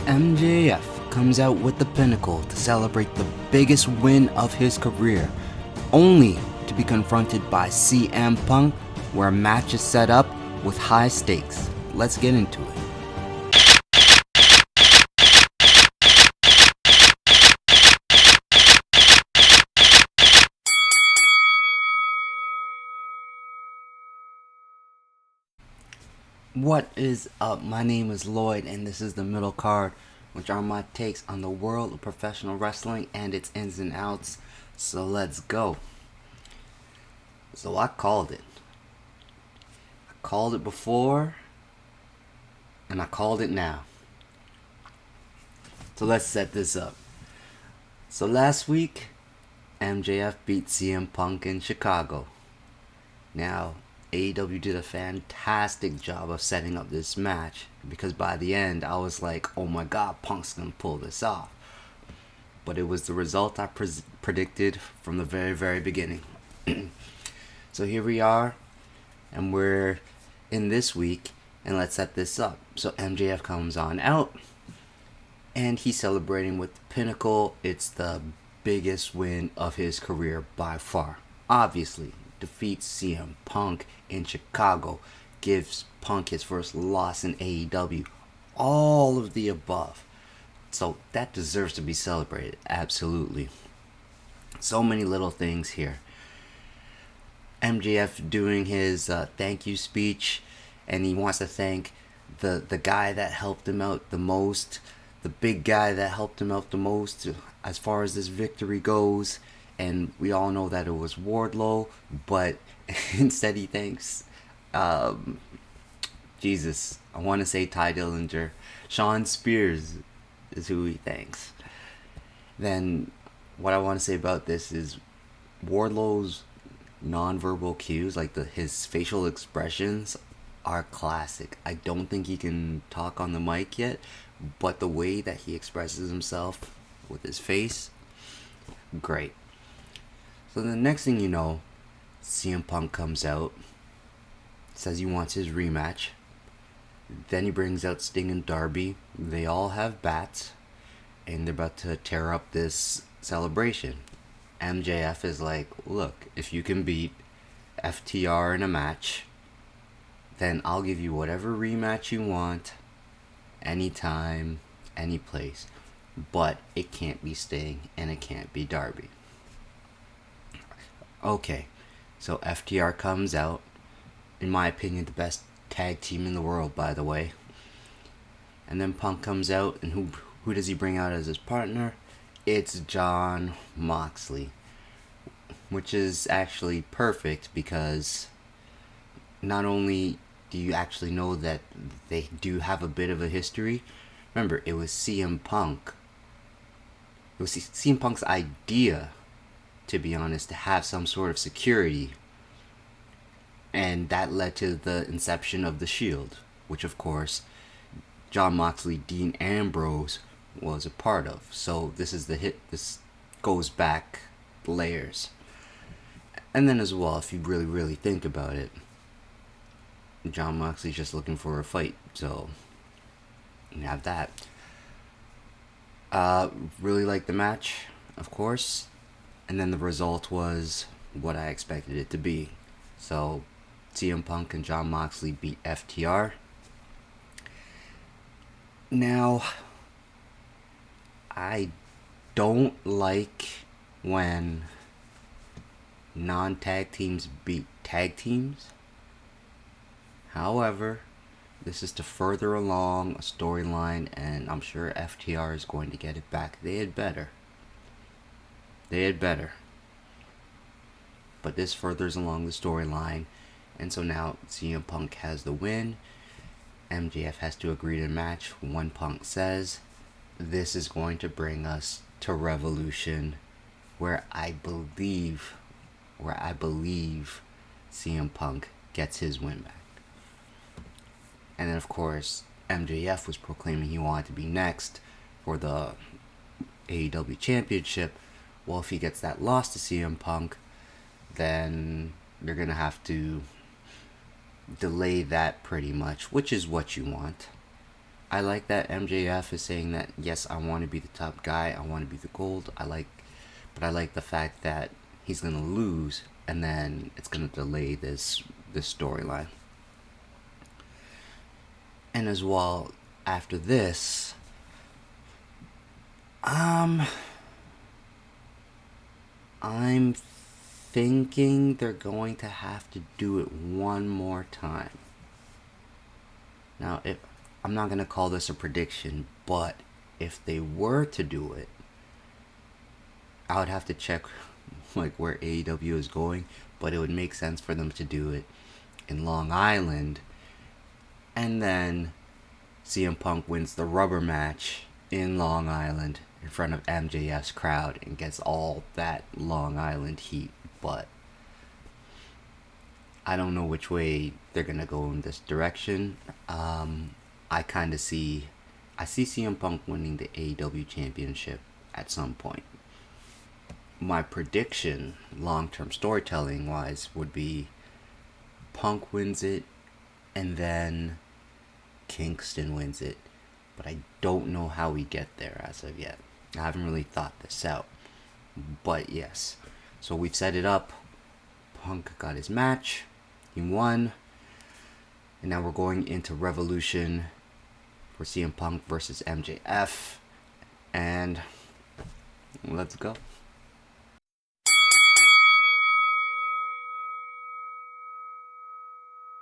MJF comes out with the Pinnacle to celebrate the biggest win of his career, only to be confronted by CM Punk, where a match is set up with high stakes. Let's get into it. What is up? My name is Lloyd, and this is the Middle Card, which are my takes on the world of professional wrestling and its ins and outs. So let's go. So I called it. I called it before, and I called it now. So let's set this up. So last week, MJF beat CM Punk in Chicago. Now, AEW did a fantastic job of setting up this match, because by the end I was like, oh my god, Punk's gonna pull this off. But it was the result I predicted from the very, very beginning. So here we are, and we're in this week, and let's set this up. So MJF comes on out, and he's celebrating with the Pinnacle. It's the biggest win of his career by far. Obviously, defeats CM Punk in Chicago, gives Punk his first loss in AEW, all of the above. So that deserves to be celebrated, absolutely. So many little things here. MJF doing his thank you speech, and he wants to thank the guy that helped him out the most, the big guy that helped him out the most as far as this victory goes. And we all know that it was Wardlow, but instead he thanks, Jesus, I want to say Ty Dillinger. Sean Spears is who he thanks. Then what I want to say about this is Wardlow's nonverbal cues, like his facial expressions, are classic. I don't think he can talk on the mic yet, but the way that he expresses himself with his face, great. So the next thing you know, CM Punk comes out, says he wants his rematch. Then he brings out Sting and Darby. They all have bats, and they're about to tear up this celebration. MJF is like, look, if you can beat FTR in a match, then I'll give you whatever rematch you want, anytime, any place. But it can't be Sting, and it can't be Darby. Okay, so FTR comes out, in my opinion, the best tag team in the world, by the way. And then Punk comes out, and who does he bring out as his partner? It's Jon Moxley, which is actually perfect, because not only do you actually know that they do have a bit of a history. Remember, it was CM Punk. It was CM Punk's idea, to be honest, to have some sort of security. And that led to the inception of the Shield, which of course Jon Moxley, Dean Ambrose was a part of. So this is the hit. This goes back layers. And then as well, if you really, really think about it, Jon Moxley's just looking for a fight. So you have that. Really like the match, of course. And then the result was what I expected it to be. So CM Punk and Jon Moxley beat FTR. Now, I don't like when non-tag teams beat tag teams. However, this is to further along a storyline, and I'm sure FTR is going to get it back. They had better. But this furthers along the storyline, and so now CM Punk has the win. MJF has to agree to the match. One Punk says, this is going to bring us to Revolution, where I believe CM Punk gets his win back. And then of course, MJF was proclaiming he wanted to be next for the AEW Championship. Well, if he gets that loss to CM Punk, then they're going to have to delay that pretty much, which is what you want. I like that MJF is saying that yes, I want to be the top guy, I want to be the gold. But I like the fact that he's gonna lose, and then it's gonna delay this storyline. And as well, after this, um, I'm thinking they're going to have to do it one more time. Now, I'm not gonna call this a prediction, but if they were to do it, I would have to check like where AEW is going, but it would make sense for them to do it in Long Island, and then CM Punk wins the rubber match in Long Island in front of MJF's crowd and gets all that Long Island heat. But I don't know which way they're gonna go in this direction. I kind of see, I see CM Punk winning the AEW championship at some point. My prediction, long-term storytelling wise, would be Punk wins it, and then Kingston wins it. But I don't know how we get there as of yet. I haven't really thought this out. But yes. So we've set it up. Punk got his match. He won. And now we're going into Revolution for CM Punk versus MJF. And let's go.